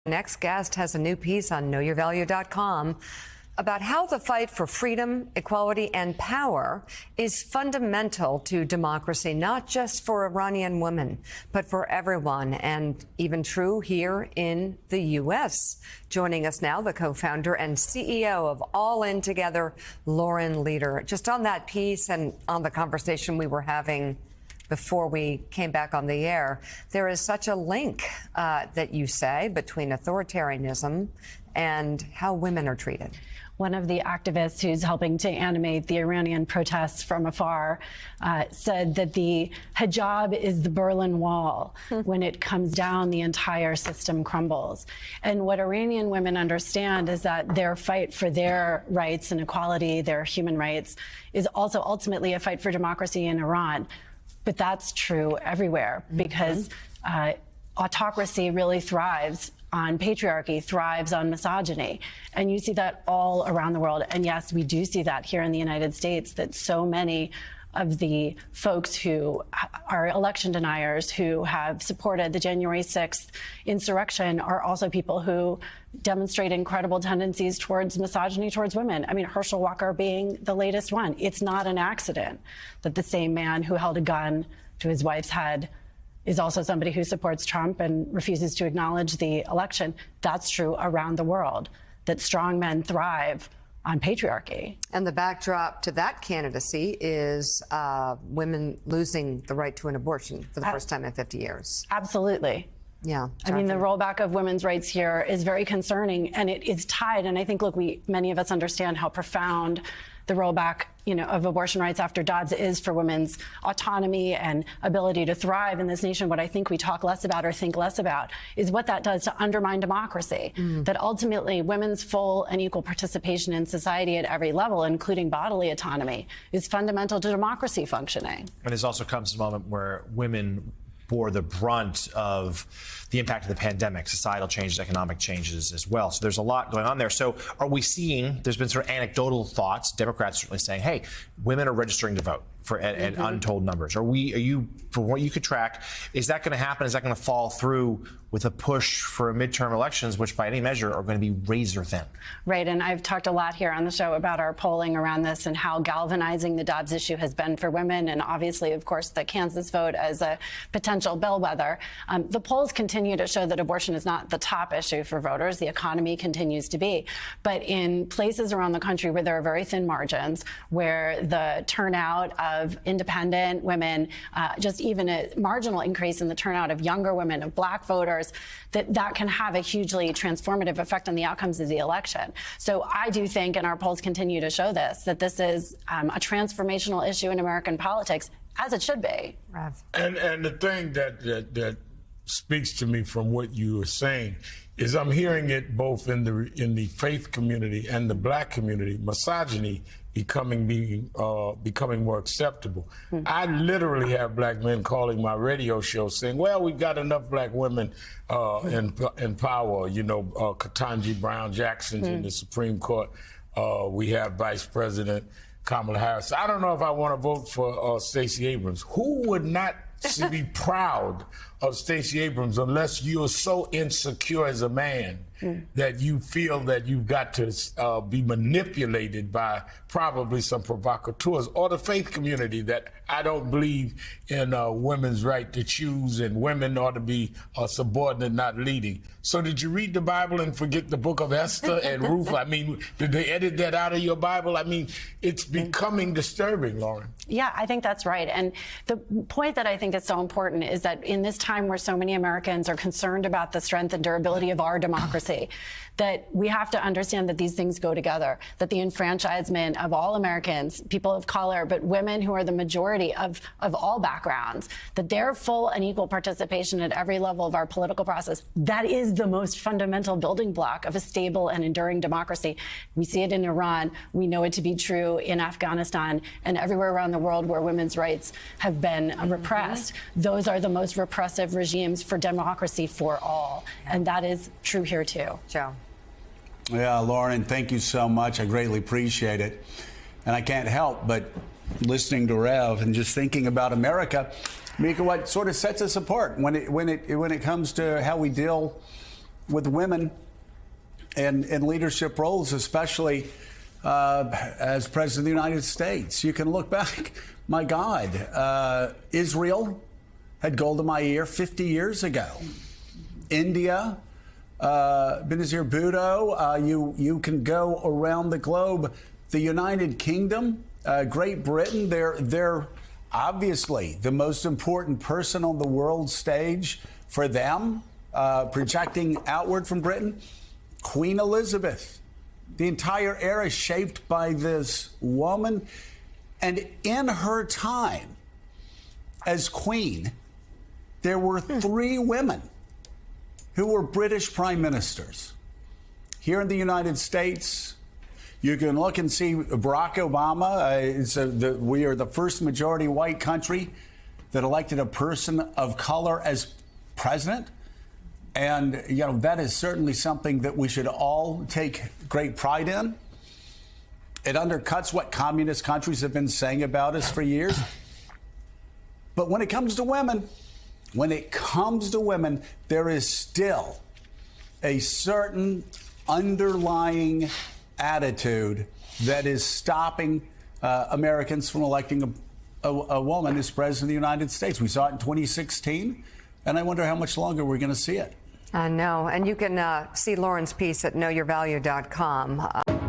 Next guest has a new piece on knowyourvalue.com about how the fight for freedom, equality, and power is fundamental to democracy, not just for Iranian women, but for everyone, and even true here in the U.S. Joining us now, the co-founder and CEO of All In Together, Lauren Leader. Just on that piece and on the conversation we were having before we came back on the air, there is such a link that you say between authoritarianism and how women are treated. One of the activists who's helping to animate the Iranian protests from afar said that the hijab is the Berlin Wall. When it comes down, the entire system crumbles. And what Iranian women understand is that their fight for their rights and equality, their human rights, is also ultimately a fight for democracy in Iran. But that's true everywhere because autocracy really thrives on patriarchy, thrives on misogyny. And you see that all around the world. And yes, we do see that here in the United States, that so many of the folks who are election deniers, who have supported the January 6th insurrection, are also people who demonstrate incredible tendencies towards misogyny towards women. I mean, Herschel Walker being the latest one. It's not an accident that the same man who held a gun to his wife's head is also somebody who supports Trump and refuses to acknowledge the election. That's true around the world, that strong men thrive on patriarchy. And the backdrop to that candidacy is women losing the right to an abortion for the first time in 50 years. Absolutely. Yeah. I mean, the rollback of women's rights here is very concerning, and it is tied. And I think, look, many of us understand how profound the rollback, of abortion rights after Dobbs is for women's autonomy and ability to thrive in this nation. What I think we talk less about or think less about is what that does to undermine democracy. That ultimately women's full and equal participation in society at every level, including bodily autonomy, is fundamental to democracy functioning. And this also comes at a moment where women bore the brunt of the impact of the pandemic, societal changes, economic changes as well. So there's a lot going on there. So are we seeing, there's been sort of anecdotal thoughts, Democrats certainly saying, hey, women are registering to vote at untold numbers. Are you, from what you could track, is that going to happen? Is that going to fall through with a push for midterm elections, which by any measure are going to be razor thin? Right, and I've talked a lot here on the show about our polling around this and how galvanizing the Dobbs issue has been for women, and obviously, of course, the Kansas vote as a potential bellwether. The polls continue to show that abortion is not the top issue for voters. The economy continues to be. But in places around the country where there are very thin margins, where the turnout of independent women, just even a marginal increase in the turnout of younger women, of black voters, that can have a hugely transformative effect on the outcomes of the election. So I do think, and our polls continue to show this, that this is a transformational issue in American politics, as it should be. And the thing that speaks to me from what you are saying is I'm hearing it both in the faith community and the black community, misogyny becoming more acceptable. I literally have black men calling my radio show saying, well, we've got enough black women in power, Ketanji Brown Jackson's in the Supreme Court. We have Vice President Kamala Harris. I don't know if I want to vote for Stacey Abrams. Who would not be proud of Stacey Abrams unless you're so insecure as a man that you feel that you've got to be manipulated by probably some provocateurs, or the faith community that I don't believe in women's right to choose and women ought to be subordinate, not leading. So did you read the Bible and forget the book of Esther and Ruth? I mean, did they edit that out of your Bible? I mean, it's becoming disturbing, Lauren. Yeah, I think that's right. And the point that I think is so important is that in this time where so many Americans are concerned about the strength and durability of our democracy, that we have to understand that these things go together, that the enfranchisement of all Americans, people of color, but women who are the majority of all backgrounds, that their full and equal participation at every level of our political process, that is the most fundamental building block of a stable and enduring democracy. We see it in Iran. We know it to be true in Afghanistan and everywhere around the world where women's rights have been repressed. Those are the most repressive regimes for democracy for all. And that is true here, too. Joe. Yeah, Lauren, thank you so much. I greatly appreciate it. And I can't help but listening to Rev and just thinking about America, Mika, what sort of sets us apart when it comes to how we deal with women in leadership roles, especially as President of the United States. You can look back, my God, Israel had Golda Meir 50 years ago. India, Benazir Bhutto, you can go around the globe. The United Kingdom, Great Britain, they're obviously the most important person on the world stage for them, projecting outward from Britain. Queen Elizabeth, the entire era shaped by this woman. And in her time as queen, there were 3 women who were British prime ministers. Here in the United States, you can look and see Barack Obama. We are the first majority white country that elected a person of color as president. And, that is certainly something that we should all take great pride in. It undercuts what communist countries have been saying about us for years. But when it comes to women, there is still a certain underlying attitude that is stopping Americans from electing a woman as president of the United States. We saw it in 2016, and I wonder how much longer we're going to see it. I know. And you can see Lauren's piece at knowyourvalue.com.